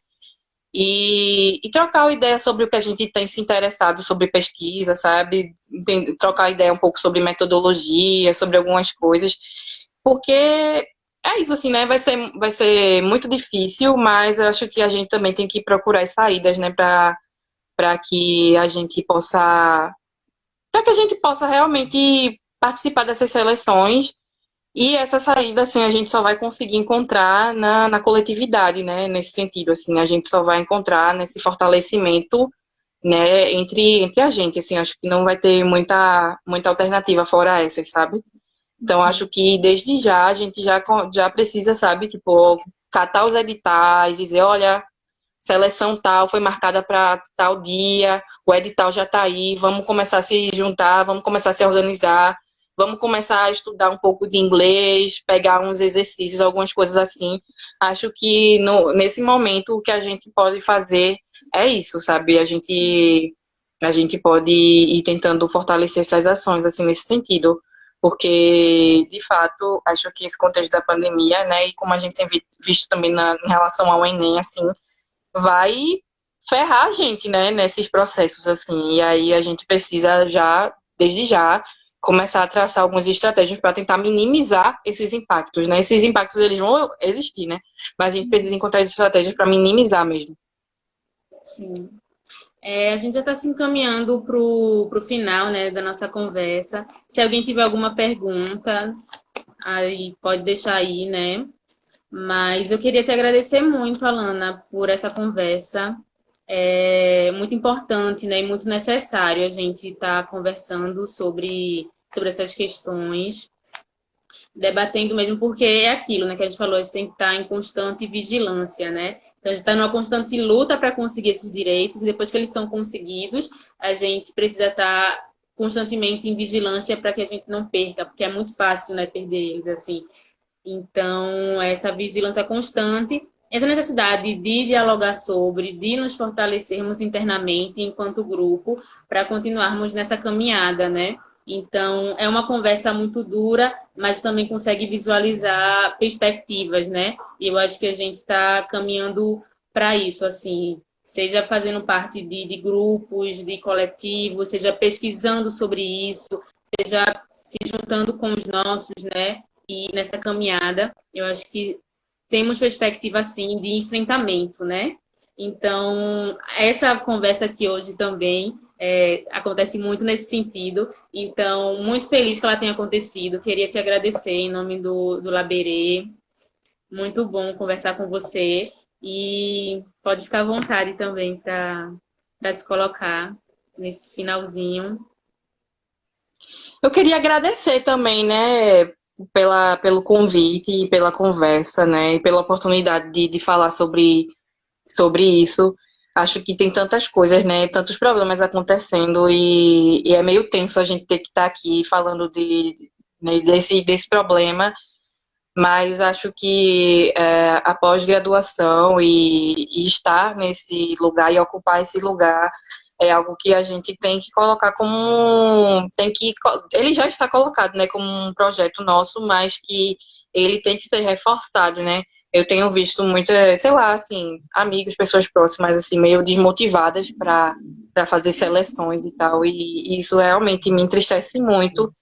E trocar uma ideia sobre o que a gente tem se interessado sobre pesquisa, sabe? Trocar ideia um pouco sobre metodologia, sobre algumas coisas, porque é isso, assim, né? Vai ser muito difícil, mas eu acho que a gente também tem que procurar as saídas, né? Para que a gente possa. Para que a gente possa realmente participar dessas seleções. E essa saída, assim, a gente só vai conseguir encontrar na coletividade, né? Nesse sentido, assim, a gente só vai encontrar nesse fortalecimento, né? Entre a gente, assim, acho que não vai ter muita alternativa fora essas, sabe? Então, acho que desde já a gente já precisa, sabe, tipo, catar os editais, dizer, olha, seleção tal foi marcada para tal dia, o edital já está aí, vamos começar a se juntar, vamos começar a se organizar, vamos começar a estudar um pouco de inglês, pegar uns exercícios, algumas coisas assim. Acho que nesse momento o que a gente pode fazer é isso, sabe? A gente pode ir tentando fortalecer essas ações, assim, nesse sentido. Porque, de fato, acho que esse contexto da pandemia, né, e como a gente tem visto também em relação ao Enem, assim, vai ferrar a gente, né, nesses processos, assim. E aí a gente precisa já, desde já, começar a traçar algumas estratégias para tentar minimizar esses impactos, né? Esses impactos, eles vão existir, né? Mas a gente precisa encontrar estratégias para minimizar mesmo. Sim. A gente já está se encaminhando para o final, né, da nossa conversa. Se alguém tiver alguma pergunta, aí pode deixar aí, né? Mas eu queria te agradecer muito, Alana, por essa conversa. É muito importante, né, e muito necessário a gente estar conversando sobre essas questões, debatendo mesmo, porque é aquilo, né, que a gente falou, a gente tem que estar em constante vigilância, né? Então, a gente está numa constante luta para conseguir esses direitos, e depois que eles são conseguidos, a gente precisa estar constantemente em vigilância para que a gente não perca, porque é muito fácil, né, perder eles, assim. Então, essa vigilância constante, essa necessidade de dialogar sobre, de nos fortalecermos internamente enquanto grupo, para continuarmos nessa caminhada, né? Então, é uma conversa muito dura, mas também consegue visualizar perspectivas, né? E eu acho que a gente está caminhando para isso, assim, seja fazendo parte de grupos, de coletivos, seja pesquisando sobre isso, seja se juntando com os nossos, né? E nessa caminhada, eu acho que temos perspectiva, sim, de enfrentamento, né? Então, essa conversa aqui hoje também acontece muito nesse sentido. Então, muito feliz que ela tenha acontecido. Queria te agradecer em nome do Laberê. Muito bom conversar com você. E pode ficar à vontade também para se colocar nesse finalzinho. Eu queria agradecer também, né, pelo convite e pela conversa, né, e pela oportunidade de falar sobre isso. Acho que tem tantas coisas, né, tantos problemas acontecendo e é meio tenso a gente ter que estar aqui falando né, desse problema, mas acho que a pós-graduação e estar nesse lugar e ocupar esse lugar é algo que a gente tem que colocar ele já está colocado, né, como um projeto nosso, mas que ele tem que ser reforçado, né? Eu tenho visto muitas, sei lá, assim, amigos, pessoas próximas, assim, meio desmotivadas para fazer seleções e tal, e isso realmente me entristece muito.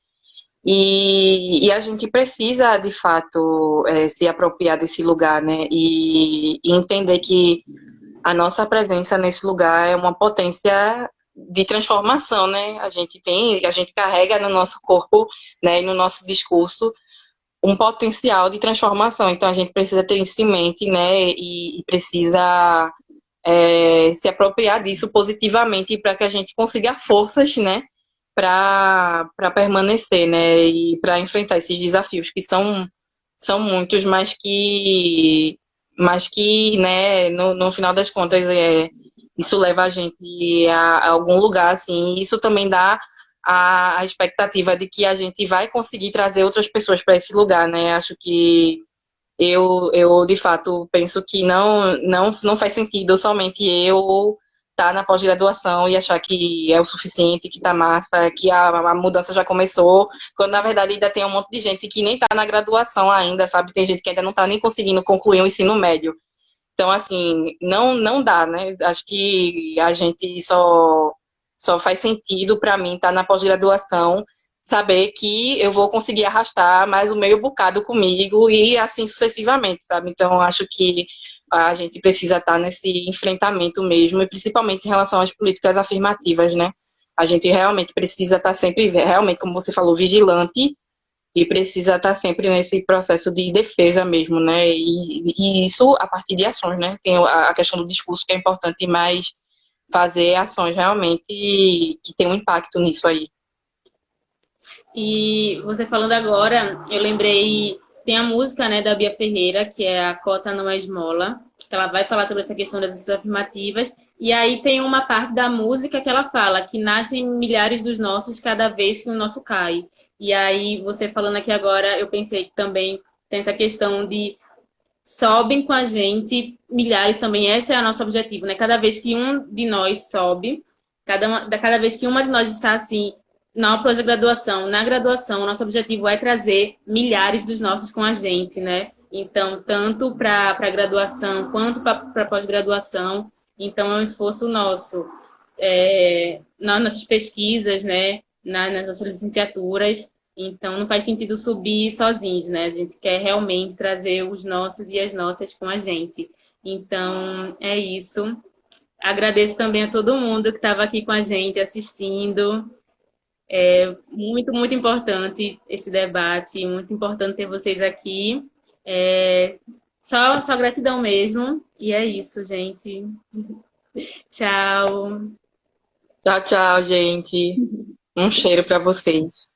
E a gente precisa, de fato, se apropriar desse lugar, né? E entender que a nossa presença nesse lugar é uma potência de transformação, né? A gente carrega no nosso corpo, né, e no nosso discurso um potencial de transformação. Então a gente precisa ter isso em mente, né? E precisa se apropriar disso positivamente para que a gente consiga forças, né? Para permanecer, né? E para enfrentar esses desafios que são muitos, mas que, né, no final das contas, isso leva a gente a algum lugar, assim, e isso também dá a expectativa de que a gente vai conseguir trazer outras pessoas para esse lugar, né? Acho que eu de fato penso que não faz sentido somente eu estar na pós-graduação e achar que é o suficiente, que tá massa, que a mudança já começou, quando na verdade ainda tem um monte de gente que nem tá na graduação ainda, sabe? Tem gente que ainda não tá nem conseguindo concluir o ensino médio. Então, assim, não dá, né? Acho que a gente só faz sentido para mim estar na pós-graduação, saber que eu vou conseguir arrastar mais um meio bocado comigo e assim sucessivamente, sabe? Então, acho que a gente precisa estar nesse enfrentamento mesmo, e principalmente em relação às políticas afirmativas, né? A gente realmente precisa estar sempre, realmente, como você falou, vigilante e precisa estar sempre nesse processo de defesa mesmo, né? E isso a partir de ações, né? Tem a questão do discurso que é importante, mas fazer ações realmente que tem um impacto nisso aí. E você falando agora, eu lembrei, tem a música, né, da Bia Ferreira, que é A Cota Não é Esmola, que ela vai falar sobre essa questão das afirmativas, e aí tem uma parte da música que ela fala que nascem milhares dos nossos cada vez que o nosso cai. E aí, você falando aqui agora, eu pensei que também tem essa questão de sobem com a gente milhares também. Esse é o nosso objetivo, né? Cada vez que um de nós sobe, cada vez que uma de nós está assim, na pós-graduação, na graduação, o nosso objetivo é trazer milhares dos nossos com a gente, né? Então, tanto para a graduação quanto para pós-graduação. Então, é um esforço nosso. Nas nossas pesquisas, né? Nas nossas licenciaturas. Então, não faz sentido subir sozinhos, né? A gente quer realmente trazer os nossos e as nossas com a gente. Então, é isso. Agradeço também a todo mundo que estava aqui com a gente assistindo. Muito, muito importante esse debate, muito importante ter vocês aqui. É, só gratidão mesmo. E é isso, gente. Tchau. Tchau, tchau, gente. Um cheiro para vocês.